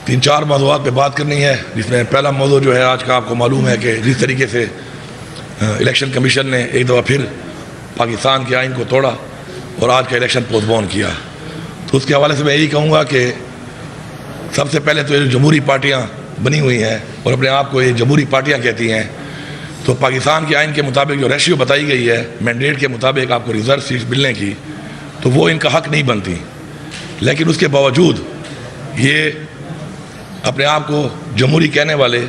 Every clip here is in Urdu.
تین چار موضوعات پہ بات کرنی ہے، جس میں پہلا موضوع جو ہے آج کا آپ کو معلوم ہے کہ جس طریقے سے الیکشن کمیشن نے ایک دفعہ پھر پاکستان کے آئین کو توڑا اور آج کا الیکشن پوسٹ پون کیا، تو اس کے حوالے سے میں یہی کہوں گا کہ سب سے پہلے تو یہ جمہوری پارٹیاں بنی ہوئی ہیں اور اپنے آپ کو یہ جمہوری پارٹیاں کہتی ہیں، تو پاکستان کے آئین کے مطابق جو ریشیو بتائی گئی ہے مینڈیٹ کے مطابق آپ کو ریزرو سیٹس ملنے کی، تو وہ ان کا حق نہیں بنتی، لیکن اس کے باوجود یہ اپنے آپ کو جمہوری کہنے والے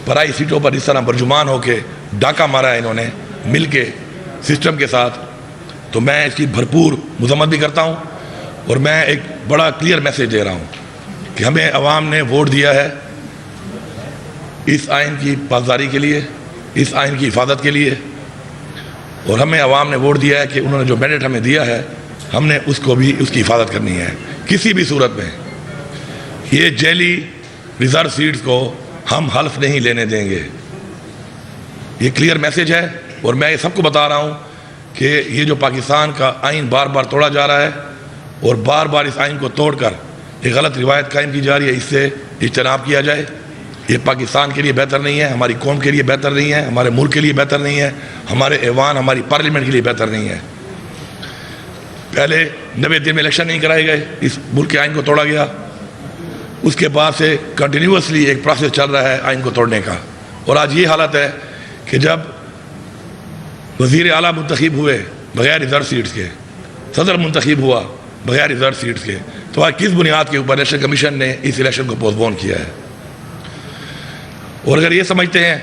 پرائی سیٹوں پر اس طرح برجمان ہو کے ڈاکہ مارا ہے انہوں نے مل کے سسٹم کے ساتھ، تو میں اس کی بھرپور مذمت بھی کرتا ہوں اور میں ایک بڑا کلیئر میسیج دے رہا ہوں کہ ہمیں عوام نے ووٹ دیا ہے اس آئین کی پاسداری کے لیے، اس آئین کی حفاظت کے لیے، اور ہمیں عوام نے ووٹ دیا ہے کہ انہوں نے جو مینڈیٹ ہمیں دیا ہے ہم نے اس کو بھی اس کی حفاظت کرنی ہے کسی بھی صورت میں۔ یہ جیلی ریزرو سیٹس کو ہم حلف نہیں لینے دیں گے، یہ کلیئر میسیج ہے، اور میں یہ سب کو بتا رہا ہوں کہ یہ جو پاکستان کا آئین بار بار توڑا جا رہا ہے اور بار بار اس آئین کو توڑ کر ایک غلط روایت قائم کی جا رہی ہے، اس سے اجتناب کیا جائے۔ یہ پاکستان کے لیے بہتر نہیں ہے، ہماری قوم کے لیے بہتر نہیں ہے، ہمارے ملک کے لیے بہتر نہیں ہے، ہمارے ایوان ہماری پارلیمنٹ کے لیے بہتر نہیں ہے۔ پہلے 90 دن میں الیکشن نہیں کرائے گئے، اس ملک کے آئین کو توڑا گیا، اس کے بعد سے کنٹینیوسلی ایک پروسیس چل رہا ہے آئین کو توڑنے کا، اور آج یہ حالت ہے کہ جب وزیر اعلیٰ منتخب ہوئے بغیر ریزرو سیٹس کے، صدر منتخب ہوا بغیر ریزرو سیٹس کے، تو آج کس بنیاد کے اوپر الیکشن کمیشن نے اس الیکشن کو پوسٹ پون کیا ہے؟ اور اگر یہ سمجھتے ہیں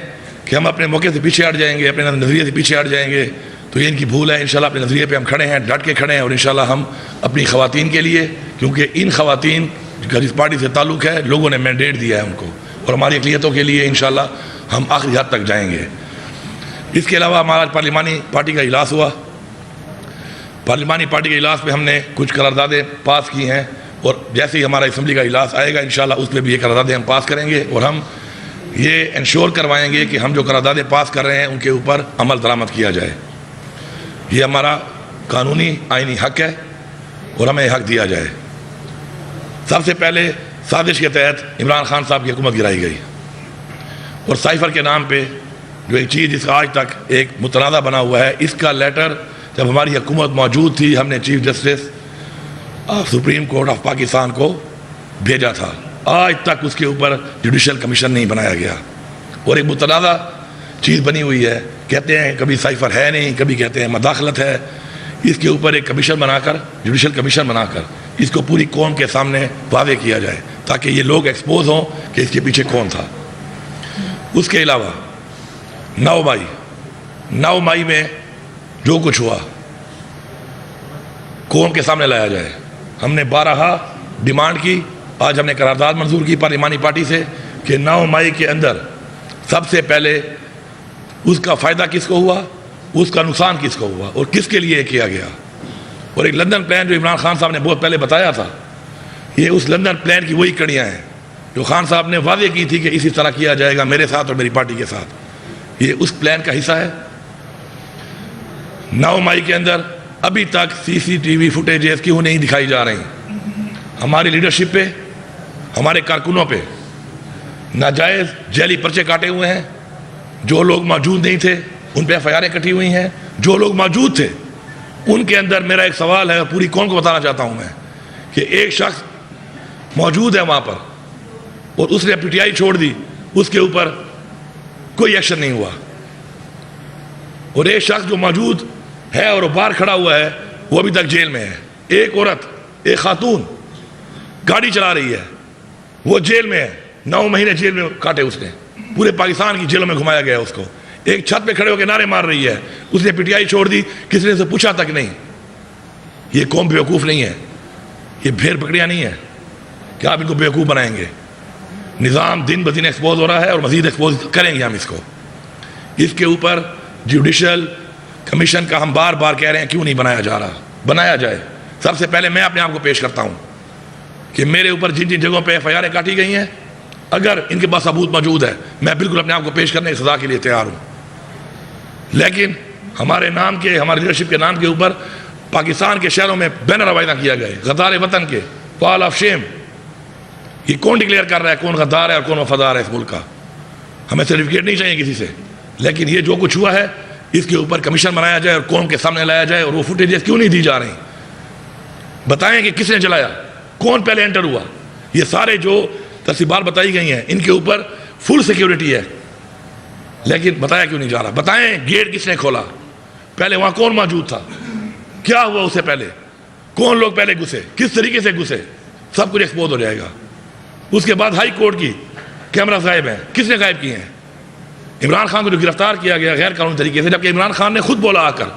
کہ ہم اپنے موقع سے پیچھے ہٹ جائیں گے، اپنے نظریے سے پیچھے ہٹ جائیں گے، تو یہ ان کی بھول ہے۔ انشاءاللہ اپنے نظریے پہ ہم کھڑے ہیں، ڈٹ کے کھڑے ہیں، اور انشاءاللہ ہم اپنی خواتین کے لیے، کیونکہ ان خواتین کا جس پارٹی سے تعلق ہے لوگوں نے مینڈیٹ دیا ہے ان کو، اور ہماری اقلیتوں کے لیے انشاءاللہ ہم آخری حد تک جائیں گے۔ اس کے علاوہ ہمارا پارلیمانی پارٹی کا اجلاس ہوا، پارلیمانی پارٹی کے اجلاس میں ہم نے کچھ قراردادیں پاس کی ہیں، اور جیسے ہی ہمارا اسمبلی کا اجلاس آئے گا انشاءاللہ اس میں بھی یہ قراردادیں ہم پاس کریں گے، اور ہم یہ انشور کروائیں گے کہ ہم جو قراردادیں پاس کر رہے ہیں ان کے اوپر عمل درآمد کیا جائے۔ یہ ہمارا قانونی آئینی حق ہے اور ہمیں حق دیا جائے۔ سب سے پہلے سازش کے تحت عمران خان صاحب کی حکومت گرائی گئی، اور سائفر کے نام پہ جو ایک چیز جس کا آج تک ایک متنازع بنا ہوا ہے، اس کا لیٹر جب ہماری حکومت موجود تھی ہم نے chief justice supreme court of Pakistan کو بھیجا تھا، آج تک اس کے اوپر جوڈیشل کمیشن نہیں بنایا گیا، اور ایک متنازع چیز بنی ہوئی ہے، کہتے ہیں کبھی سائفر ہے نہیں، کبھی کہتے ہیں مداخلت ہے۔ اس کے اوپر ایک کمیشن بنا کر، جوڈیشل کمیشن بنا کر اس کو پوری قوم کے سامنے واضح کیا جائے تاکہ یہ لوگ ایکسپوز ہوں کہ اس کے پیچھے کون تھا۔ اس کے علاوہ 9 مئی میں جو کچھ ہوا قوم کے سامنے لایا جائے۔ ہم نے 12 ڈیمانڈ کی، آج ہم نے قرارداد منظور کی پارلیمانی پارٹی سے کہ 9 مئی کے اندر سب سے پہلے اس کا فائدہ کس کو ہوا، اس کا نقصان کس کو ہوا، اور کس کے لیے کیا گیا۔ اور ایک لندن پلان جو عمران خان صاحب نے بہت پہلے بتایا تھا، یہ اس لندن پلان کی وہی کڑیاں ہیں جو خان صاحب نے واضح کی تھی کہ اسی طرح کیا جائے گا میرے ساتھ اور میری پارٹی کے ساتھ، یہ اس پلان کا حصہ ہے۔ 9 مئی کے اندر ابھی تک CCTV فوٹیجز کیوں نہیں دکھائی جا رہی؟ ہماری لیڈرشپ پہ، ہمارے کارکنوں پہ ناجائز جیلی پرچے کاٹے ہوئے ہیں، جو لوگ موجود نہیں تھے ان پہ FIRیں کٹی ہوئی ہیں، جو لوگ موجود تھے ان کے اندر میرا ایک سوال ہے اور پوری قوم کو بتانا چاہتا ہوں میں کہ ایک شخص موجود ہے وہاں پر اور اس نے PTI چھوڑ دی، اس کے اوپر کوئی ایکشن نہیں ہوا، اور ایک شخص جو موجود ہے اور وہ باہر کھڑا ہوا ہے وہ ابھی تک جیل میں ہے۔ ایک عورت، ایک خاتون گاڑی چلا رہی ہے، وہ جیل میں ہے، 9 مہینے جیل میں کاٹے اس نے، پورے پاکستان کی جیلوں میں گھمایا گیا اس کو۔ ایک چھت پہ کھڑے ہو کے نعرے مار رہی ہے، اس نے PTI چھوڑ دی، کسی نے سے پوچھا تک نہیں۔ یہ قوم بیوقوف نہیں ہے، یہ بھیڑ بکریاں نہیں ہے کہ آپ ان کو بیوقوف بنائیں گے۔ نظام دن بدن ایکسپوز ہو رہا ہے اور مزید ایکسپوز کریں گے ہم اس کو۔ اس کے اوپر جوڈیشل کمیشن کا ہم بار بار کہہ رہے ہیں کیوں نہیں بنایا جا رہا؟ بنایا جائے۔ سب سے پہلے میں اپنے آپ کو پیش کرتا ہوں کہ میرے اوپر جن جن جگہوں پہ FIRیں کاٹی گئی ہیں، اگر ان کے پاس ثبوت موجود ہے میں بالکل اپنے آپ کو پیش کرنے کی سزا کے لیے تیار ہوں، لیکن ہمارے نام کے، ہماری لیڈرشپ کے نام کے اوپر پاکستان کے شہروں میں بینر روانہ کیا گئے، غدار وطن کے، وال آف شیم، یہ کون ڈکلیئر کر رہا ہے کون غدار ہے اور کون وفادار ہے اس ملک کا؟ ہمیں سرٹیفکیٹ نہیں چاہیے کسی سے، لیکن یہ جو کچھ ہوا ہے اس کے اوپر کمیشن بنایا جائے اور قوم کے سامنے لایا جائے. اور وہ فوٹیجز کیوں نہیں دی جا رہی؟ بتائیں کہ کس نے چلایا، کون پہلے انٹر ہوا. یہ سارے جو ترتیبات بتائی گئی ہیں ان کے اوپر فل سیکیورٹی ہے، لیکن بتایا کیوں نہیں جا رہا؟ بتائیں گیٹ کس نے کھولا، پہلے وہاں کون موجود تھا، کیا ہوا اس سے پہلے، کون لوگ پہلے گھسے، کس طریقے سے گھسے، سب کچھ ایکسپوز ہو جائے گا. اس کے بعد ہائی کورٹ کی کیمرہ غائب ہیں، کس نے غائب کیے ہیں؟ عمران خان کو جو گرفتار کیا گیا غیر قانونی طریقے سے، جبکہ عمران خان نے خود بولا آ کر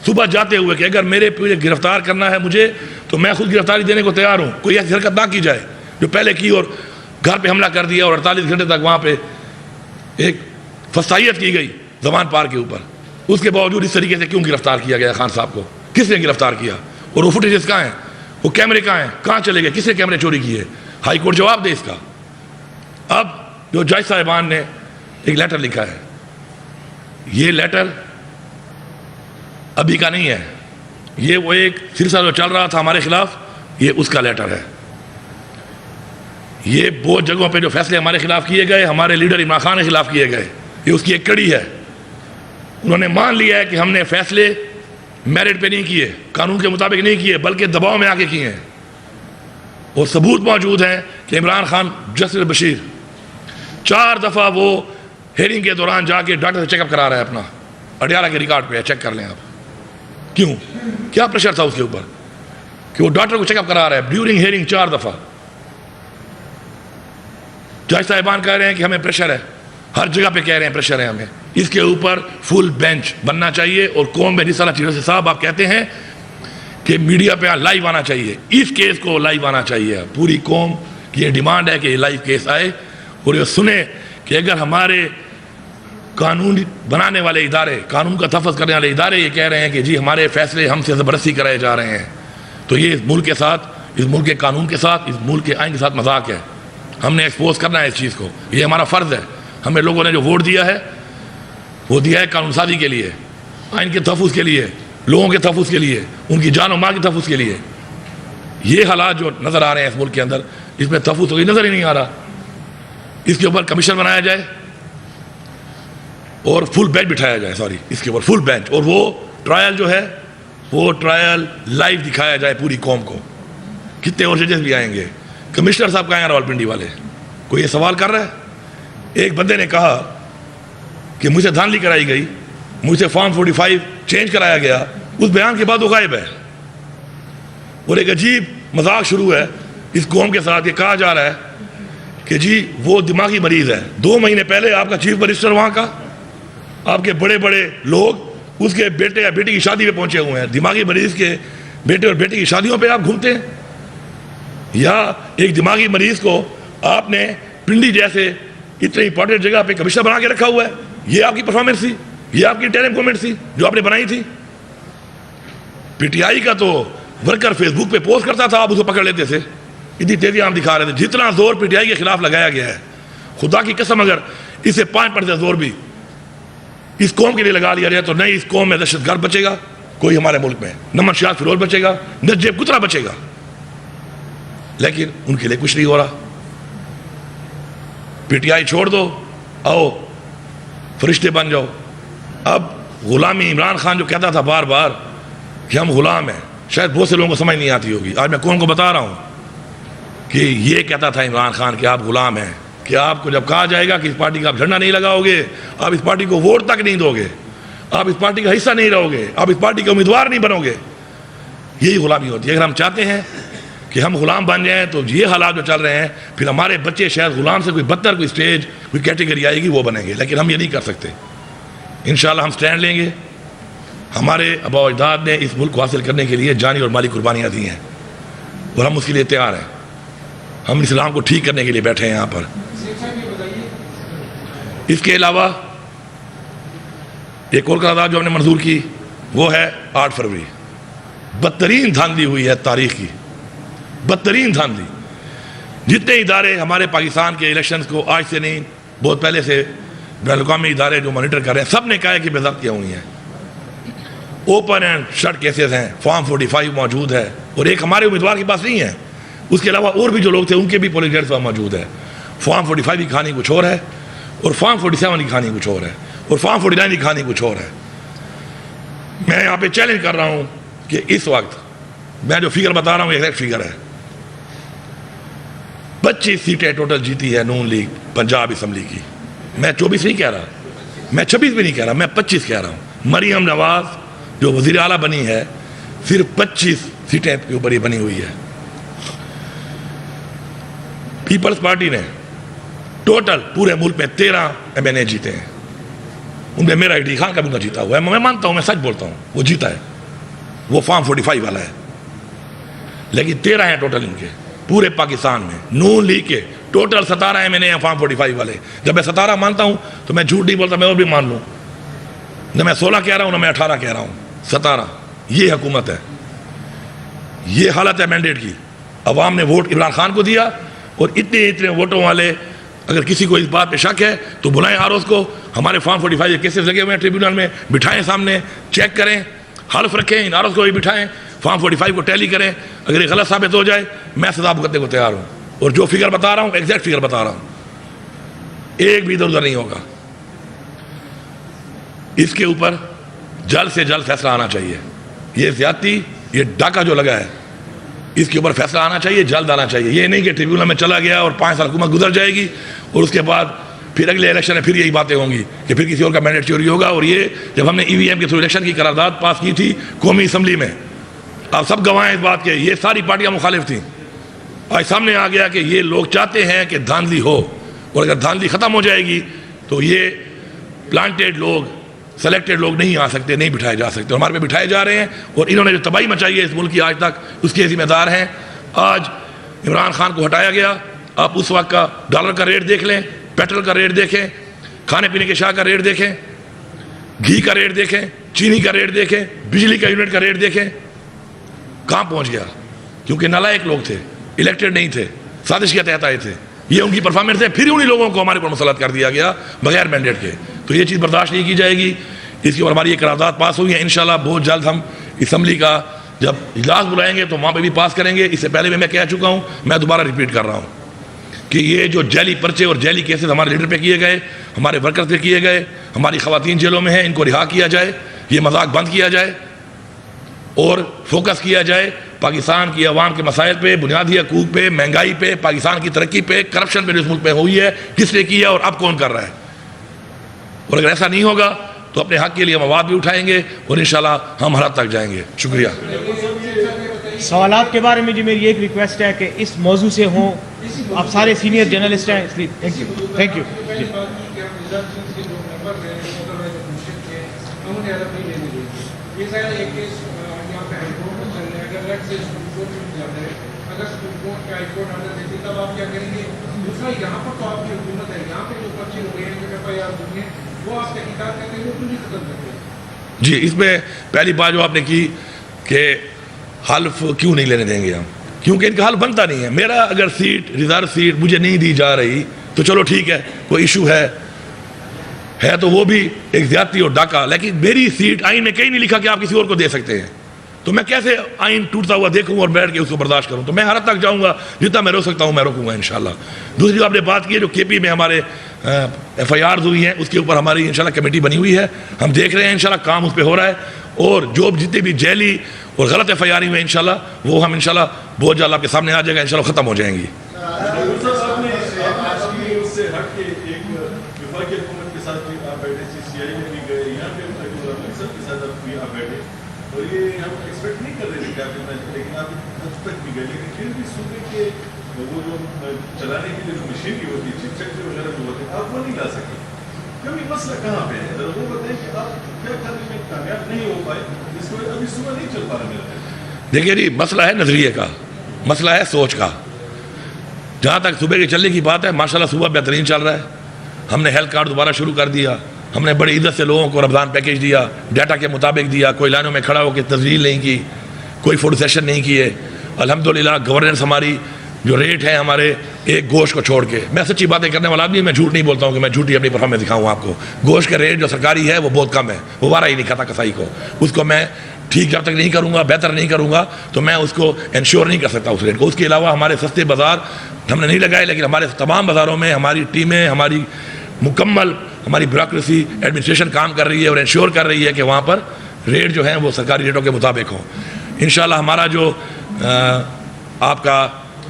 صبح جاتے ہوئے کہ اگر میرے پورے گرفتار کرنا ہے مجھے تو میں خود گرفتاری دینے کو تیار ہوں، کوئی ایسی حرکت نہ کی جائے جو پہلے کی اور گھر پہ حملہ کر دیا اور 48 گھنٹے تک وہاں پہ ایک فسائیت کی گئی زمان پار کے اوپر. اس کے باوجود اس طریقے سے کیوں گرفتار کیا گیا خان صاحب کو؟ کس نے گرفتار کیا؟ اور وہ فوٹیجز کہاں ہیں، وہ کیمرے کہاں ہیں، کہاں چلے گئے، کس نے کیمرے چوری کیے؟ ہائی کورٹ جواب دے اس کا. اب جو جج صاحبان نے ایک لیٹر لکھا ہے، یہ لیٹر ابھی کا نہیں ہے، یہ وہ ایک سلسلہ جو چل رہا تھا ہمارے خلاف، یہ اس کا لیٹر ہے. یہ بہت جگہوں پہ جو فیصلے ہمارے خلاف کیے گئے، ہمارے لیڈر عمران خان کے خلاف کیے گئے، یہ اس کی ایک کڑی ہے. انہوں نے مان لیا ہے کہ ہم نے فیصلے میرٹ پہ نہیں کیے، قانون کے مطابق نہیں کیے، بلکہ دباؤ میں آ کے کیے ہیں. اور ثبوت موجود ہیں کہ عمران خان جسٹس بشیر 4 دفعہ وہ ہیئرنگ کے دوران جا کے ڈاکٹر سے چیک اپ کرا رہا ہے اپنا، اڈیالہ کے ریکارڈ پہ ہے، چیک کر لیں آپ. کیوں؟ کیا پریشر تھا اس کے اوپر کہ وہ ڈاکٹر کو چیک اپ کرا رہا ہے ڈیورنگ ہیئرنگ 4 دفعہ؟ جج صاحبان کہہ رہے ہیں کہ ہمیں پریشر ہے، ہر جگہ پہ کہہ رہے ہیں پریشر ہے ہمیں. اس کے اوپر فل بینچ بننا چاہیے. اور قوم میں جس طرح چیزوں صاحب آپ کہتے ہیں کہ میڈیا پہ لائیو آنا چاہیے، اس کیس کو لائیو آنا چاہیے. پوری قوم کی یہ ڈیمانڈ ہے کہ یہ لائیو کیس آئے اور یہ سنیں کہ اگر ہمارے قانون بنانے والے ادارے، قانون کا تحفظ کرنے والے ادارے یہ کہہ رہے ہیں کہ جی ہمارے فیصلے ہم سے زبردستی کرائے جا رہے ہیں، تو یہ اس ملک کے ساتھ، اس ملک کے قانون کے ساتھ، اس ملک کے آئین کے ساتھ مذاق ہے. ہم نے ایکسپوز کرنا ہے اس چیز کو، یہ ہمارا فرض ہے. ہمیں لوگوں نے جو ووٹ دیا ہے وہ دیا ہے قانون سازی کے لیے، آئین کے تحفظ کے لیے، لوگوں کے تحفظ کے لیے، ان کی جان و مال کے تحفظ کے لیے. یہ حالات جو نظر آ رہے ہیں اس ملک کے اندر، اس میں تحفظ کوئی نظر ہی نہیں آ رہا. اس کے اوپر کمیشن بنایا جائے اور فل بینچ بٹھایا جائے، اس کے اوپر فل بینچ، اور وہ ٹرائل جو ہے وہ ٹرائل لائیو دکھایا جائے پوری قوم کو. کتنے اور ججز بھی آئیں گے. کمشنر صاحب کہاں ہیں راولپنڈی والے؟ کوئی یہ سوال کر رہا ہے؟ ایک بندے نے کہا کہ مجھ سے دھاندلی کرائی گئی، مجھ سے فارم 45 چینج کرایا گیا، اس بیان کے بعد وہ غائب ہے. اور ایک عجیب مذاق شروع ہے اس قوم کے ساتھ. یہ کہا جا رہا ہے کہ جی وہ دماغی مریض ہے. 2 مہینے پہلے آپ کا چیف منسٹر وہاں کا، آپ کے بڑے بڑے لوگ اس کے بیٹے یا بیٹی کی شادی پہ پہنچے ہوئے ہیں. دماغی مریض کے بیٹے اور بیٹی کی شادیوں پہ آپ گھومتے ہیں؟ یا ایک دماغی مریض کو آپ نے پنڈی جیسے اتنی امپورٹنٹ جگہ پہ کمشنر بنا کے رکھا ہوا ہے؟ یہ آپ کی پرفارمنس تھی، یہ آپ کی ٹیلنٹ گورنمنٹ تھی جو آپ نے بنائی تھی. پی ٹی آئی کا تو ورکر فیس بک پہ پوسٹ کرتا تھا، آپ اس کو پکڑ لیتے تھے. اتنی تیزی ہم دکھا رہے تھے. جتنا زور پی ٹی آئی کے خلاف لگایا گیا ہے، خدا کی قسم اگر اس سے 5% زور بھی اس قوم کے لیے لگا لیا جائے تو نہیں اس قوم میں دہشت گرد بچے گا کوئی ہمارے ملک میں، نہ منشیات فروش بچے گا، نہ جیب کترا بچے گا. لیکن ان کے لیے کچھ نہیں ہو رہا. پی ٹی آئی چھوڑ دو، آؤ فرشتے بن جاؤ. اب غلامی، عمران خان جو کہتا تھا بار بار کہ ہم غلام ہیں، شاید بہت سے لوگوں کو سمجھ نہیں آتی ہوگی. آج میں کون کو بتا رہا ہوں کہ یہ کہتا تھا عمران خان کہ آپ غلام ہیں، کہ آپ کو جب کہا جائے گا کہ اس پارٹی کا آپ جھنڈا نہیں لگاؤ گے، آپ اس پارٹی کو ووٹ تک نہیں دو گے، آپ اس پارٹی کا حصہ نہیں رہو گے، آپ اس پارٹی کے امیدوار نہیں بنو گے. یہی غلامی ہوتی ہے. اگر ہم چاہتے ہیں کہ ہم غلام بن جائیں تو یہ حالات جو چل رہے ہیں پھر ہمارے بچے شاید غلام سے کوئی بدتر کوئی سٹیج کوئی کیٹیگری آئے گی وہ بنیں گے. لیکن ہم یہ نہیں کر سکتے. انشاءاللہ ہم سٹینڈ لیں گے. ہمارے آباء و اجداد نے اس ملک کو حاصل کرنے کے لیے جانی اور مالی قربانیاں دی ہیں اور ہم اس کے لیے تیار ہیں. ہم اسلام کو ٹھیک کرنے کے لیے بیٹھے ہیں یہاں پر. اس کے علاوہ ایک اور قرارداد جو ہم نے منظور کی وہ ہے 8 فروری. بدترین دھاندلی ہوئی ہے تاریخ کی، بدترین دھاندلی. جتنے ادارے ہمارے پاکستان کے الیکشنز کو آج سے نہیں بہت پہلے سے بین الاقوامی ادارے جو مانیٹر کر رہے ہیں سب نے کہا ہے کہ بے ضابطگیاں ہوئی ہیں. اوپن اینڈ شٹ کیسز ہیں، فارم 45 موجود ہے اور ایک ہمارے امیدوار کے پاس نہیں ہے. اس کے علاوہ اور بھی جو لوگ تھے ان کے بھی پولیس گریڈ موجود ہے. فارم 45 کی کہانی کچھ اور ہے اور فارم 47 کی کہانی کچھ اور ہے اور فارم 49 کی کہانی کچھ اور ہے. میں یہاں پہ چیلنج کر رہا ہوں کہ اس وقت میں جو فگر بتا رہا ہوں ایگزیکٹ فگر ہے. 25 سیٹیں ٹوٹل جیتی ہے نون لیگ پنجاب اسمبلی کی. میں 24 نہیں کہہ رہا, میں 26 بھی نہیں کہہ رہا, میں 25 کہہ رہا ہوں. مریم نواز جو وزیر اعلیٰ بنی ہے صرف 25 سیٹیں کے اوپر یہ بنی ہوئی ہے. پیپلز پارٹی نے ٹوٹل پورے ملک میں 13 MNA جیتے ہیں. ان میں میرا ایڈی خان کا بھی نہ جیتا ہوا ہے, میں مانتا ہوں, میں سچ بولتا ہوں, وہ جیتا ہے, وہ فارم 45 والا ہے. لیکن 13 ہیں ٹوٹل ان کے پورے پاکستان میں. نون لیگ کے ٹوٹل 17 MNA ہیں فارم 45 والے. جب میں 17 مانتا ہوں تو میں جھوٹ نہیں بولتا, میں اور بھی مان لوں. نہ میں 16 کہہ رہا ہوں نہ میں 18 کہہ رہا ہوں, 17. یہ حکومت ہے, یہ حالت ہے مینڈیٹ کی. عوام نے ووٹ عمران خان کو دیا اور اتنے ووٹوں والے اگر کسی کو اس بات پہ شک ہے تو بلائیں آروز کو. ہمارے فارم 45 کیسز لگے ہوئے ہیں ٹریبیونل میں, بٹھائیں سامنے, چیک کریں, حلف رکھیں, ان آروز کو بھی بٹھائیں, فارم 45 کو ٹیلی کریں. اگر یہ غلط ثابت ہو جائے میں سزا بھگتنے کو تیار ہوں. اور جو فگر بتا رہا ہوں ایگزیکٹ فگر بتا رہا ہوں, ایک بھی ادھر ادھر نہیں ہوگا. اس کے اوپر جلد سے جلد فیصلہ آنا چاہیے. یہ زیادتی, یہ ڈاکہ جو لگا ہے, اس کے اوپر فیصلہ آنا چاہیے, جلد آنا چاہیے. یہ نہیں کہ ٹریبیونل میں چلا گیا اور 5 سال حکومت گزر جائے گی اور اس کے بعد پھر اگلے الیکشن میں پھر یہی باتیں ہوں گی کہ پھر کسی اور کا مینڈیٹ چوری ہوگا. اور یہ جب ہم نے EVM کے تھرو الیکشن کی قرارداد پاس کی تھی قومی اسمبلی میں, آپ سب گواہ ہیں اس بات کے, یہ ساری پارٹیاں مخالف تھیں. آج سامنے آ گیا کہ یہ لوگ چاہتے ہیں کہ دھاندلی ہو, اور اگر دھاندلی ختم ہو جائے گی تو یہ پلانٹیڈ لوگ, سلیکٹڈ لوگ نہیں آ سکتے, نہیں بٹھائے جا سکتے. ہمارے پہ بٹھائے جا رہے ہیں اور انہوں نے جو تباہی مچائی ہے اس ملک کی آج تک, اس کے ذمہ دار ہیں. آج عمران خان کو ہٹایا گیا, آپ اس وقت کا ڈالر کا ریٹ دیکھ لیں, پیٹرول کا ریٹ دیکھیں, کھانے پینے کے شاہ کا ریٹ دیکھیں, گھی کا ریٹ دیکھیں, چینی کا ریٹ دیکھیں, بجلی کا یونٹ کا ریٹ دیکھیں. کہاں پہنچ گیا؟ کیونکہ نالائق لوگ تھے, الیکٹڈ نہیں تھے, سازش کے تحت آئے تھے. یہ ان کی پرفارمنس ہے. پھر انہی لوگوں کو ہمارے پر مسلط کر دیا گیا بغیر مینڈیٹ کے. تو یہ چیز برداشت نہیں کی جائے گی. اس کے اوپر ہماری یہ قرارداد پاس ہوئی ہے. انشاءاللہ بہت جلد ہم اسمبلی کا جب اجلاس بلائیں گے تو وہاں پہ بھی پاس کریں گے. اس سے پہلے بھی میں کہہ چکا ہوں, میں دوبارہ ریپیٹ کر رہا ہوں کہ یہ جو جعلی پرچے اور جعلی کیسز ہمارے لیڈر پہ کیے گئے, ہمارے ورکر پہ کیے گئے, ہماری خواتین جیلوں میں ہیں, ان کو رہا کیا جائے. یہ مذاق بند کیا جائے اور فوکس کیا جائے پاکستان کی عوام کے مسائل پہ, بنیادی حقوق پہ, مہنگائی پہ, پاکستان کی ترقی پہ, کرپشن پہ جو اس ملک پہ ہوئی ہے, کس نے کی ہے اور اب کون کر رہا ہے. اور اگر ایسا نہیں ہوگا تو اپنے حق کے لیے ہم آواز بھی اٹھائیں گے اور انشاءاللہ ہم ہر حد تک جائیں گے. شکریہ. سوالات کے بارے میں جی میری ایک ریکویسٹ ہے کہ اس موضوع سے ہوں, آپ سارے سینئر جرنلسٹ ہیں, اس لیے تھینک یو. جی, اس میں پہلی بات جو آپ نے کی کہ حلف کیوں نہیں لینے دیں گے ہم, کیونکہ ان کا حل بنتا نہیں ہے. میرا اگر سیٹ, ریزرو سیٹ مجھے نہیں دی جا رہی تو چلو ٹھیک ہے, کوئی ایشو ہے تو وہ بھی ایک زیادتی اور ڈاکہ. لیکن میری سیٹ آئین میں کہیں نہیں لکھا کہ آپ کسی اور کو دے سکتے ہیں, تو میں کیسے آئین ٹوٹتا ہوا دیکھوں اور بیٹھ کے اس کو برداشت کروں؟ تو میں ہر حد تک جاؤں گا, جتنا میں روک سکتا ہوں میں روکوں گا انشاءاللہ. دوسری جو آپ نے بات کی ہے, جو KP میں ہمارے FIRs ہوئی ہیں, اس کے اوپر ہماری انشاءاللہ کمیٹی بنی ہوئی ہے. ہم دیکھ رہے ہیں انشاءاللہ کام اس پہ ہو رہا ہے, اور جو جتنے بھی جعلی اور غلط FIR ہوئے انشاءاللہ وہ ہم انشاءاللہ بہت جلد آپ کے سامنے آ جائے گا, انشاءاللہ ختم ہو جائیں گی. چلانے کے لیے جو مشینری ہوتی ہے, چپ چکے وغیرہ جو ہوتے ہیں, آپ وہ نہیں لا سکتے. کبھی مسئلہ کہاں پہ ہے؟ وہ بتائیں کہ آپ کیا کرنے میں کامیاب نہیں ہو پائے, اس کو ابھی صبح نہیں چل پا رہا میرا. دیکھیے جی, مسئلہ ہے نظریے کا, مسئلہ ہے سوچ کا. جہاں تک صبح کے چلنے کی بات ہے, ماشاءاللہ صبح بہترین چل رہا ہے. ہم نے ہیلتھ کارڈ دوبارہ شروع کر دیا, ہم نے بڑی عزت سے لوگوں کو رمضان پیکیج دیا, ڈیٹا کے مطابق دیا, کوئی لائنوں میں کھڑا ہو کے تزلیل نہیں کی, کوئی فوٹو سیشن نہیں کیے. الحمدللہ گورننس ہماری جو ریٹ ہے ہمارے ایک گوشت کو چھوڑ کے, میں سچی باتیں کرنے والا آدمی, میں جھوٹ نہیں بولتا ہوں کہ میں جھوٹی اپنی پرفارمنس دکھاؤں آپ کو. گوشت کا ریٹ جو سرکاری ہے وہ بہت کم ہے, وہ وارہ ہی نہیں کھاتا کسائی کو, اس کو میں ٹھیک جب تک نہیں کروں گا, بہتر نہیں کروں گا, تو میں اس کو انشور نہیں کر سکتا اس ریٹ کو. اس کے علاوہ ہمارے سستے بازار ہم نے نہیں لگائے, لیکن ہمارے تمام بازاروں میں ہماری ٹیمیں, ہماری مکمل ہماری بیوروکریسی ایڈمنسٹریشن کام کر رہی ہے اور انشور کر رہی ہے کہ وہاں پر ریٹ جو ہیں وہ سرکاری ریٹوں کے مطابق ہوں. انشاءاللہ ہمارا جو آپ کا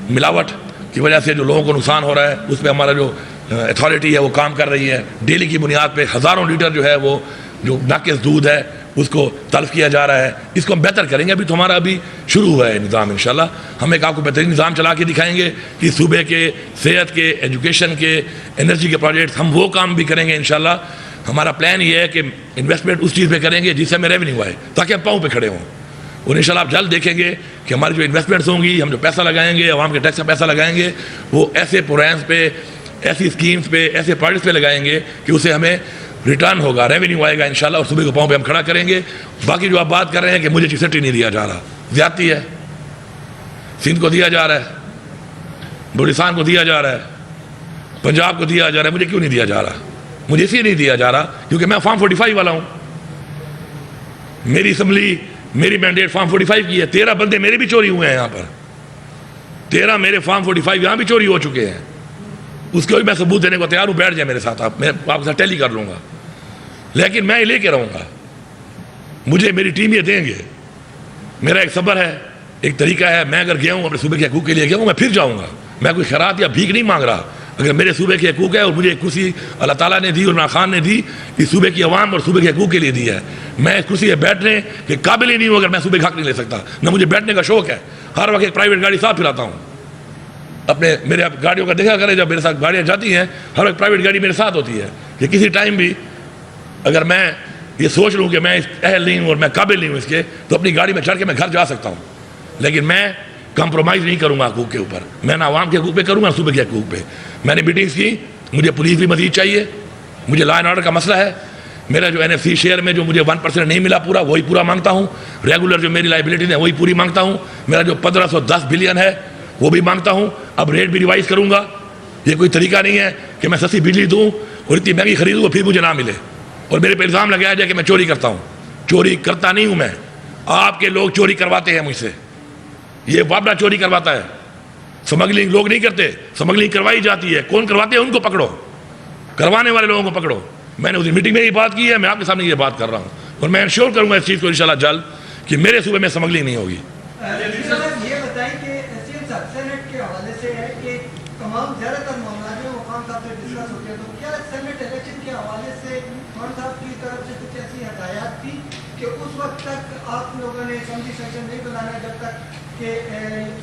ملاوٹ کی وجہ سے جو لوگوں کو نقصان ہو رہا ہے, اس پہ ہمارا جو اتھارٹی ہے وہ کام کر رہی ہے. ڈیلی کی بنیاد پہ ہزاروں لیٹر جو ہے وہ جو ناقص دودھ ہے اس کو تلف کیا جا رہا ہے. اس کو ہم بہتر کریں گے. ابھی تو ہمارا ابھی شروع ہوا ہے نظام. انشاءاللہ ہم ایک آپ کو بہترین نظام چلا کے دکھائیں گے کہ صوبے کے صحت کے, ایجوکیشن کے, انرجی کے پروجیکٹس, ہم وہ کام بھی کریں گے انشاءاللہ. ہمارا پلان یہ ہے کہ انویسٹمنٹ اس چیز پہ کریں گے جس سے ہمیں ریونیو آئے, تاکہ ہم پاؤں پہ کھڑے ہوں. اور انشاءاللہ آپ جلد دیکھیں گے کہ ہماری جو انویسٹمنٹس ہوں گی, ہم جو پیسہ لگائیں گے, عوام کے ٹیکس کا پیسہ لگائیں گے, وہ ایسے پروگرامس پہ, ایسی اسکیمس پہ, ایسے پروجیکٹس پہ لگائیں گے کہ اسے ہمیں ریٹرن ہوگا, ریونیو آئے گا انشاءاللہ, اور صوبے کو پاؤں پہ ہم کھڑا کریں گے. باقی جو آپ بات کر رہے ہیں کہ مجھے چیسٹی نہیں دیا جا رہا, زیادتی ہے. سندھ کو دیا جا رہا ہے, بلوچستان کو دیا جا رہا ہے, پنجاب کو دیا جا رہا ہے, مجھے کیوں نہیں دیا جا رہا؟ مجھے اس لیے نہیں دیا جا رہا کیونکہ میں فارم 45 والا ہوں. میری اسمبلی, میری مینڈیٹ فارم 45 کی ہے. 13 بندے میرے بھی چوری ہوئے ہیں یہاں پر, 13 میرے فارم 45 یہاں بھی چوری ہو چکے ہیں. اس کو بھی میں ثبوت دینے کو تیار ہوں, بیٹھ جائیں میرے ساتھ آپ, میں آپ کے ساتھ ٹیلی کر لوں گا. لیکن میں لے کے رہوں گا, مجھے میری ٹیم یہ دیں گے. میرا ایک صبر ہے, ایک طریقہ ہے. میں اگر گیا ہوں اپنے صوبے کے حقوق کے لیے گیا ہوں, میں پھر جاؤں گا. میں کوئی خیرات یا بھیک نہیں مانگ رہا. اگر میرے صوبے کے حقوق ہے اور مجھے ایک کرسی اللہ تعالیٰ نے دی اور عمران خان نے دی, اس صوبے کی عوام اور صوبے کے حقوق کے لیے دی ہے, میں اس کرسی پہ بیٹھنے کے قابل ہی نہیں ہوں اگر میں صوبے کا حق نہیں لے سکتا. نہ مجھے بیٹھنے کا شوق ہے. ہر وقت ایک پرائیویٹ گاڑی ساتھ پھراتا ہوں اپنے. میرے گاڑیوں کا دیکھا کرے, جب میرے ساتھ گاڑیاں جاتی ہیں ہر ایک پرائیویٹ گاڑی میرے ساتھ ہوتی ہے کہ کسی ٹائم بھی اگر میں یہ سوچ لوں کہ میں اس اہل نہیں ہوں اور میں قابل نہیں ہوں اس کے, تو اپنی گاڑی میں چڑھ کے میں گھر جا سکتا ہوں. لیکن میں کمپرومائز نہیں کروں گا حقوق کے اوپر. میں نہ عوام کے حقوق پہ کروں گا, صوبے کے حقوق پہ. میں نے میٹنگز کی, مجھے پولیس بھی مزید چاہیے, مجھے لا اینڈ آرڈر کا مسئلہ ہے. میرا جو NFC شیئر میں جو مجھے 1% نہیں ملا پورا, وہی پورا مانگتا ہوں. ریگولر جو میری لائبلٹیز ہیں وہی پوری مانگتا ہوں. میرا جو 1510 بلین ہے وہ بھی مانگتا ہوں. اب ریٹ بھی ریوائز کروں گا. یہ کوئی طریقہ نہیں ہے کہ میں سستی بجلی دوں اور اتنی مہنگی خریدوں اور پھر مجھے نہ ملے, اور میرے پہ الزام لگایا جائے کہ میں چوری کرتا ہوں. چوری کرتا نہیں ہوں میں, آپ کے لوگ چوری کرواتے ہیں مجھ سے. یہ وابلہ چوری کرواتا ہے, سمگلنگ لوگ نہیں کرتے, سمگلنگ کروائی جاتی ہے. کون کرواتے ہیں ان کو پکڑو, کروانے والے لوگوں کو پکڑو. میں نے اس میٹنگ میں یہ بات کی ہے, میں آپ کے سامنے یہ بات کر رہا ہوں, اور میں انشور کروں گا اس چیز کو انشاءاللہ جلد کہ میرے صوبے میں سمگلنگ نہیں ہوگی. یہ بتائیں کہ سینٹ کے حوالے سے ہے کہ تمام زیادہ تر معاملات میں خان صاحب سے ڈسکس ہوتے ہیں, تو کیا سینٹ الیکشن کے حوالے سے خان صاحب کی طرف سے کچھ ایسی ہدایات تھی کہ اس وقت تک آپ لوگوں نے اسمبلی سیشن نہیں بلانا جب تک کہ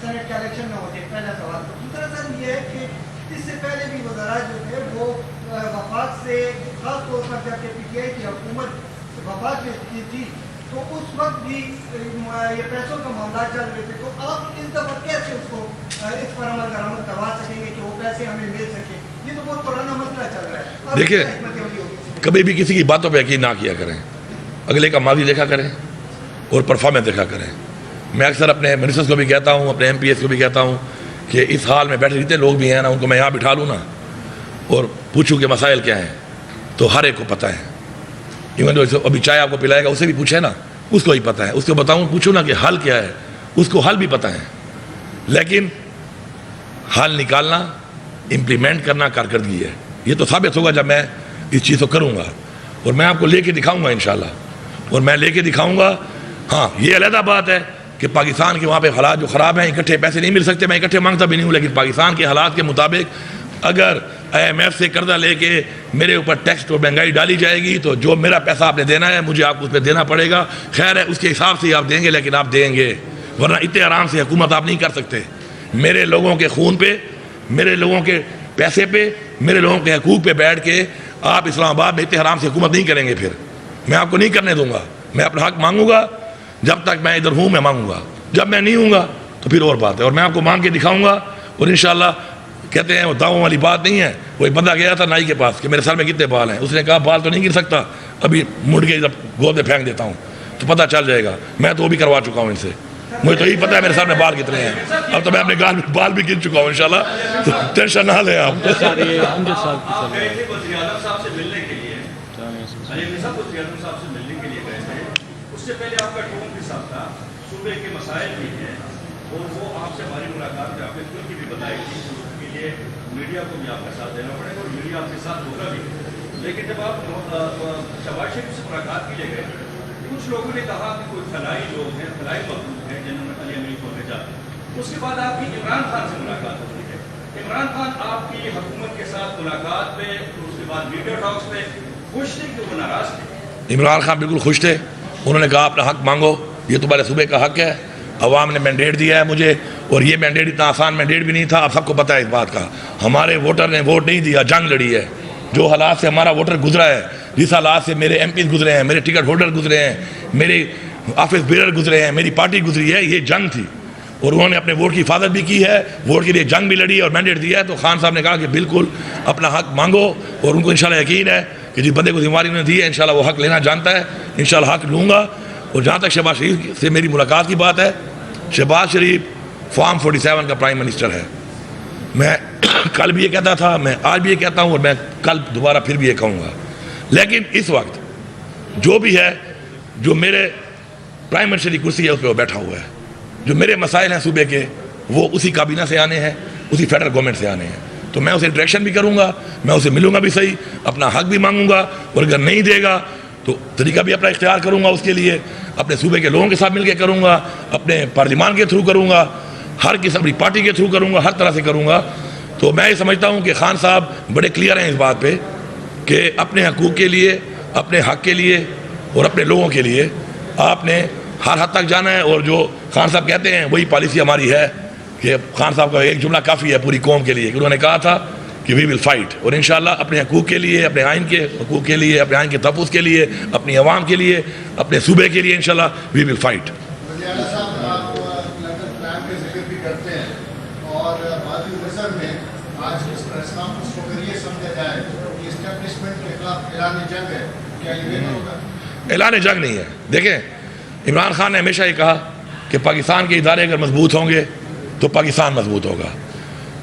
سینٹ کا الیکشن نہ ہو جائے؟ پہلا سوال. تو دوسرا سر یہ ہے کہ اس سے پہلے بھی وزراء جو تھے وہ وفاق سے, خاص طور پر جب کہ PTI کی حکومت وفاق کی تھی, تو اس وقت بھی یہ پیسوں کا معاملات چل رہے تھے. تو آپ اس دفعہ کیسے اس کو اس پر عمل درآمد کروا سکیں گے کہ وہ پیسے ہمیں مل سکیں؟ یہ تو بہت پرانا مسئلہ چل رہا ہے. دیکھیے, کبھی بھی کسی کی باتوں پہ یقین نہ کیا کریں, اگلے کا ماضی دیکھا کریں اور پرفارمنس دیکھا کریں. میں اکثر اپنے منسٹرز کو بھی کہتا ہوں, اپنے MPs کو بھی کہتا ہوں کہ اس حال میں بیٹھے جتنے لوگ بھی ہیں نا, ان کو میں یہاں بٹھا لوں نا اور پوچھوں کہ مسائل کیا ہیں, تو ہر ایک کو پتہ ہے. ایون جو ابھی چائے آپ کو پلائے گا اسے بھی پوچھے نا, اس کو ہی پتہ ہے. اس کو بتاؤں, پوچھوں نا کہ حل کیا ہے, اس کو حل بھی پتہ ہے. لیکن حل نکالنا, امپلیمنٹ کرنا کارکردگی ہے. یہ تو ثابت ہوگا جب میں اس چیز کو کروں گا, اور میں آپ کو لے کے دکھاؤں گا انشاءاللہ, اور میں لے کے دکھاؤں گا. ہاں, یہ علیحدہ بات ہے کہ پاکستان کے وہاں پہ حالات جو خراب ہیں, اکٹھے پیسے نہیں مل سکتے, میں اکٹھے مانگتا بھی نہیں ہوں. لیکن پاکستان کے حالات کے مطابق اگر IMF سے قرضہ لے کے میرے اوپر ٹیکس اور مہنگائی ڈالی جائے گی, تو جو میرا پیسہ آپ نے دینا ہے مجھے آپ کو اس پہ دینا پڑے گا. خیر ہے, اس کے حساب سے آپ دیں گے, لیکن آپ دیں گے, ورنہ اتنے آرام سے حکومت آپ نہیں کر سکتے. میرے لوگوں کے خون پہ, میرے لوگوں کے پیسے پہ, میرے لوگوں کے حقوق پہ بیٹھ کے آپ اسلام آباد میں اتنے آرام سے حکومت نہیں کریں گے. پھر میں آپ کو نہیں کرنے دوں گا. میں اپنا حق مانگوں گا, جب تک میں ادھر ہوں میں مانگوں گا, جب میں نہیں ہوں گا تو پھر اور بات ہے. اور میں آپ کو مانگ کے دکھاؤں گا, اور انشاءاللہ کہتے ہیں وہ دعووں والی بات نہیں ہے. وہ ایک بندہ گیا تھا نائی کے پاس کہ میرے سر میں کتنے بال ہیں, اس نے کہا بال تو نہیں گر سکتا, ابھی مڑ کے جب گود میں پھینک دیتا ہوں تو پتہ چل جائے گا. میں تو وہ بھی کروا چکا ہوں ان سے, مجھے تو یہی پتہ ہے میرے سر میں بال کتنے ہیں. اب تو میں اپنے گال میں بال بھی گن چکا ہوں انشاءاللہ, تو ٹینشن نہ لیں آپ. سے پہلے آپ کا ٹون بھی صاف تھا، صوبے کے مسائل بھی ہیں، اور وہ آپ سے ہماری ملاقات میں آپ نے خود کی بھی بتائی تھی کہ یہ میڈیا کو بھی آپ کا ساتھ دینا پڑے گا اور میڈیا آپ کے ساتھ ہوگا بھی. لیکن جب آپ شہباز شریف سے ملاقات کے لیے گئے، کچھ لوگوں نے کہا کہ کوئی فلائی لوگ ہیں، فلائی مخلوق ہیں جنہوں نے علی امین کو بھیجا. اس کے بعد آپ کی عمران خان سے ملاقات ہوئی ہے. عمران خان آپ کی حکومت کے ساتھ ملاقات پہ، اس کے بعد میڈیا ٹاکس پہ خوش تھے کہ وہ ناراض تھے؟ عمران خان بالکل خوش تھے. انہوں نے کہا اپنا حق مانگو، یہ تمہارے صوبے کا حق ہے، عوام نے مینڈیٹ دیا ہے مجھے، اور یہ مینڈیٹ اتنا آسان مینڈیٹ بھی نہیں تھا. آپ سب کو پتہ ہے اس بات کا. ہمارے ووٹر نے ووٹ نہیں دیا، جنگ لڑی ہے. جو حالات سے ہمارا ووٹر گزرا ہے، جس حالات سے میرے ایم پیز گزرے ہیں، میرے ٹکٹ ہولڈر گزرے ہیں، میرے آفس بیرر گزرے ہیں، میری پارٹی گزری ہے، یہ جنگ تھی. اور انہوں نے اپنے ووٹ کی حفاظت بھی کی ہے، ووٹ کے لیے جنگ بھی لڑی ہے اور مینڈیٹ دیا ہے. تو خان صاحب نے کہا کہ بالکل اپنا حق مانگو، اور ان کو انشاءاللہ یقین ہے کہ جس بندے کو ذمہ داری انہوں نے دی ہے انشاءاللہ وہ حق لینا جانتا ہے. انشاءاللہ حق لوں گا. اور جہاں تک شہباز شریف سے میری ملاقات کی بات ہے، شہباز شریف فارم 47 کا پرائم منسٹر ہے. میں کل بھی یہ کہتا تھا، میں آج بھی یہ کہتا ہوں، اور میں کل دوبارہ پھر بھی یہ کہوں گا. لیکن اس وقت جو بھی ہے، جو میرے پرائم منسٹر کی کرسی ہے اس پہ وہ بیٹھا ہوا ہے. جو میرے مسائل ہیں صوبے کے، وہ اسی کابینہ سے آنے ہیں، اسی فیڈرل گورنمنٹ سے آنے ہیں. تو میں اسے انٹریکشن بھی کروں گا، میں اسے ملوں گا بھی صحیح، اپنا حق بھی مانگوں گا، اور اگر نہیں دے گا تو طریقہ بھی اپنا اختیار کروں گا. اس کے لیے اپنے صوبے کے لوگوں کے ساتھ مل کے کروں گا، اپنے پارلیمان کے تھرو کروں گا، ہر قسم کی پارٹی کے تھرو کروں گا، ہر طرح سے کروں گا. تو میں یہ سمجھتا ہوں کہ خان صاحب بڑے کلیئر ہیں اس بات پہ کہ اپنے حقوق کے لیے، اپنے حق کے لیے اور اپنے لوگوں کے لیے آپ نے ہر حد تک جانا ہے. اور جو خان صاحب کہتے ہیں وہی پالیسی ہماری ہے کہ خان صاحب کا ایک جملہ کافی ہے پوری قوم کے لیے کہ انہوں نے کہا تھا کہ وی ول فائٹ. اور انشاءاللہ اپنے حقوق کے لیے، اپنے آئین کے حقوق کے لیے، اپنے آئین کے تحفظ کے لیے، اپنی عوام کے لیے، اپنے صوبے کے لیے انشاءاللہ وی ول فائٹ. وزیر اعلیٰ صاحب، آپ لندن پلان کا ذکر بھی کرتے ہیں، اور بعض نظر میں آج اس پریس کانفرنس کو اگر یہ سمجھا جائے کہ اسٹیبلشمنٹ کے خلاف اعلان جنگ ہے، کیا یہ بہتر ہوگا؟ اعلان جنگ نہیں ہے. دیکھیں، عمران خان نے ہمیشہ یہ کہا کہ پاکستان کے ادارے اگر مضبوط ہوں گے تو پاکستان مضبوط ہوگا.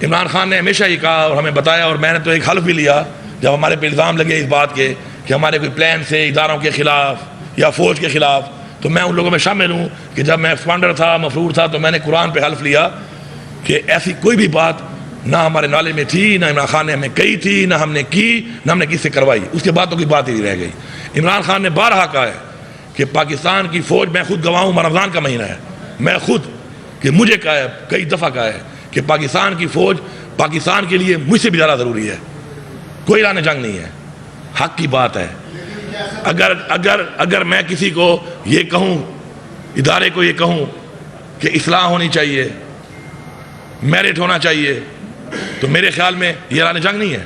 عمران خان نے ہمیشہ یہ کہا اور ہمیں بتایا، اور میں نے تو ایک حلف بھی لیا جب ہمارے پہ الزام لگے اس بات کے کہ ہمارے کوئی پلان سے اداروں کے خلاف یا فوج کے خلاف، تو میں ان لوگوں میں شامل ہوں کہ جب میں ایکسپانڈر تھا، مفرور تھا، تو میں نے قرآن پہ حلف لیا کہ ایسی کوئی بھی بات نہ ہمارے نالے میں تھی، نہ عمران خان نے ہمیں کہی تھی، نہ ہم نے کی، نہ ہم نے کس سے کروائی. اس کے بعد تو کوئی بات ہی نہیں رہ گئی. عمران خان نے بارہا کہا ہے کہ پاکستان کی فوج، میں خود گواہ ہوں، رمضان کا مہینہ ہے، میں خود کہ مجھے کہا ہے، کئی دفعہ کہا ہے کہ پاکستان کی فوج پاکستان کے لیے مجھ سے بھی زیادہ ضروری ہے. کوئی اعلان جنگ نہیں ہے، حق کی بات ہے. اگر میں کسی کو یہ کہوں، ادارے کو یہ کہوں کہ اصلاح ہونی چاہیے، میرٹ ہونا چاہیے، تو میرے خیال میں یہ اعلان جنگ نہیں ہے.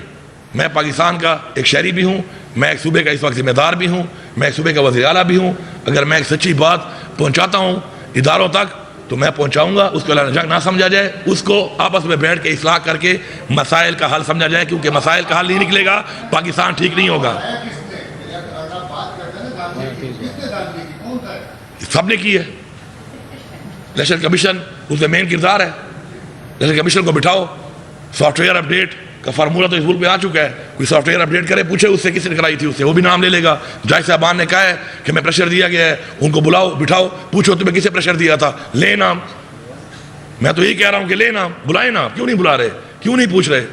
میں پاکستان کا ایک شہری بھی ہوں، میں ایک صوبے کا اس وقت ذمہ دار بھی ہوں، میں ایک صوبے کا وزیر اعلیٰ بھی ہوں. اگر میں ایک سچی بات پہنچاتا ہوں اداروں تک تو میں پہنچاؤں گا. اس کو اعلان جنگ نہ سمجھا جائے، اس کو آپس میں بیٹھ کے اصلاح کر کے مسائل کا حل سمجھا جائے، کیونکہ مسائل کا حل نہیں نکلے گا پاکستان ٹھیک نہیں ہوگا. سب نے کی ہے. الیکشن کمیشن اس میں مین کردار ہے. الیکشن کمیشن کو بٹھاؤ. سافٹ ویئر اپڈیٹ کا فارمولہ تو اس ملک میں آ چکا ہے. کوئی سافٹ ویئر اپڈیٹ کرے، پوچھے اس سے کس نے کرائی تھی، اس سے وہ بھی نام لے لے گا. جج صاحبان نے کہا ہے کہ میں پریشر دیا گیا ہے، ان کو بلاؤ، بٹھاؤ، پوچھو تمہیں کسے پریشر دیا تھا، لے نام. میں تو یہی کہہ رہا ہوں کہ لے نام، بلائیں نام. کیوں نہیں بلا رہے، کیوں نہیں پوچھ رہے؟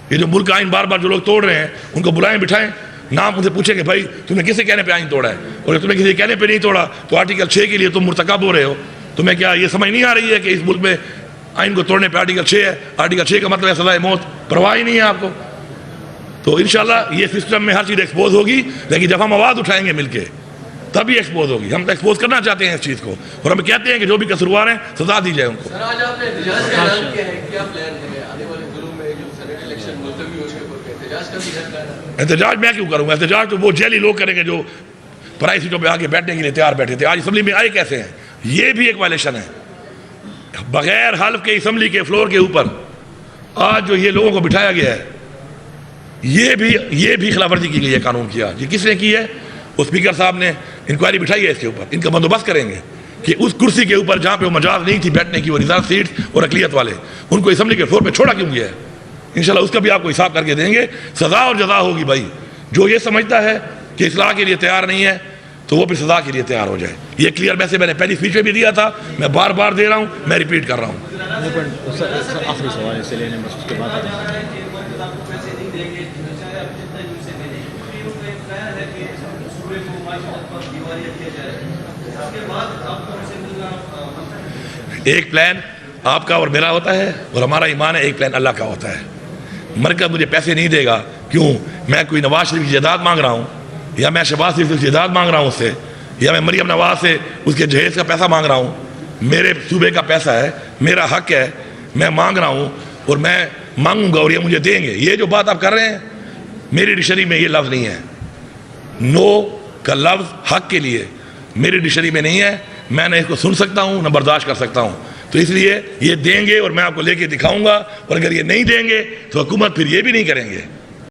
یہ جو ملک کا آئین بار بار جو لوگ توڑ رہے ہیں ان کو بلائیں، بٹھائیں، نام ان سے پوچھیں کہ بھائی تم نے کسے کہنے پہ آئین توڑا ہے، اور تمہیں کسی کہنے پہ نہیں توڑا تو آرٹیکل 6 کے لیے تم مرتکب ہو رہے ہو. تمہیں کیا یہ سمجھ نہیں آ رہی ہے کہ اس ملک میں آئین کو توڑنے پہ آرٹیکل 6 ہے؟ آرٹیکل 6 کا مطلب ہے سزائے موت. پرواہ ہی نہیں ہے آپ کو. تو انشاءاللہ یہ سسٹم میں ہر چیز ایکسپوز ہوگی، لیکن جب ہم آواز اٹھائیں گے مل کے تبھی ایکسپوز ہوگی. ہم تو ایکسپوز کرنا چاہتے ہیں اس چیز کو، اور ہم کہتے ہیں کہ جو بھی قصوروار ہیں سزا دی جائے ان کو. سر آج آپ نے احتجاج کا اعلان کیا ہے، کیا پلان ہے آنے والے دنوں میں جو سینٹ الیکشن ملتوی ہو اس کے اوپر احتجاج کا بھی ہے؟ احتجاج میں کیوں کروں گا؟ احتجاج تو وہ جیلی لوگ کریں گے جو پرائی سیٹوں پہ آ کے بیٹھنے کے لیے تیار بیٹھے تھے. آج اسمبلی میں آئے کیسے ہیں؟ یہ بھی ایک وائلیشن ہے. بغیر حلف کے اسمبلی کے فلور کے اوپر آج جو یہ لوگوں کو بٹھایا گیا ہے، یہ بھی خلاف ورزی کی گئی ہے قانون کی. آج یہ کس نے کی ہے؟ وہ اسپیکر صاحب نے انکوائری بٹھائی ہے اس کے اوپر. ان کا بندوبست کریں گے کہ اس کرسی کے اوپر جہاں پہ وہ مجاز نہیں تھی بیٹھنے کی، وہ ریزرو سیٹ اور اقلیت والے، ان کو اسمبلی کے فلور پہ چھوڑا کیوں گیا ہے؟ انشاءاللہ اس کا بھی آپ کو حساب کر کے دیں گے. سزا اور جزا ہوگی. بھائی جو یہ سمجھتا ہے کہ اصلاح کے لیے تیار نہیں ہے تو وہ پھر سزا کے لیے تیار ہو جائے. یہ کلیئر ویسے میں نے پہلی اسپیچ میں بھی دیا تھا, میں بار بار دے رہا ہوں, میں ریپیٹ کر رہا ہوں. آخری سوال اس سے لینے میں اس کے بعد ایک پلان آپ کا اور میرا ہوتا ہے, اور ہمارا ایمان ہے ایک پلان اللہ کا ہوتا ہے. مرکز مجھے پیسے نہیں دے گا, کیوں؟ میں کوئی نواز شریف کی جائیداد مانگ رہا ہوں, یا میں شہباز شریف کی جائیداد مانگ رہا ہوں اس سے, یا میں مریم نواز سے اس کے جہیز کا پیسہ مانگ رہا ہوں. میرے صوبے کا پیسہ ہے, میرا حق ہے, میں مانگ رہا ہوں اور میں مانگوں گا اور یہ مجھے دیں گے. یہ جو بات آپ کر رہے ہیں, میری ڈکشنری میں یہ لفظ نہیں ہے. نو کا لفظ حق کے لیے میری ڈکشنری میں نہیں ہے. میں نہ اس کو سن سکتا ہوں نہ برداشت کر سکتا ہوں. تو اس لیے یہ دیں گے اور میں آپ کو لے کے دکھاؤں گا, اور اگر یہ نہیں دیں گے تو حکومت پھر یہ بھی نہیں کریں گے.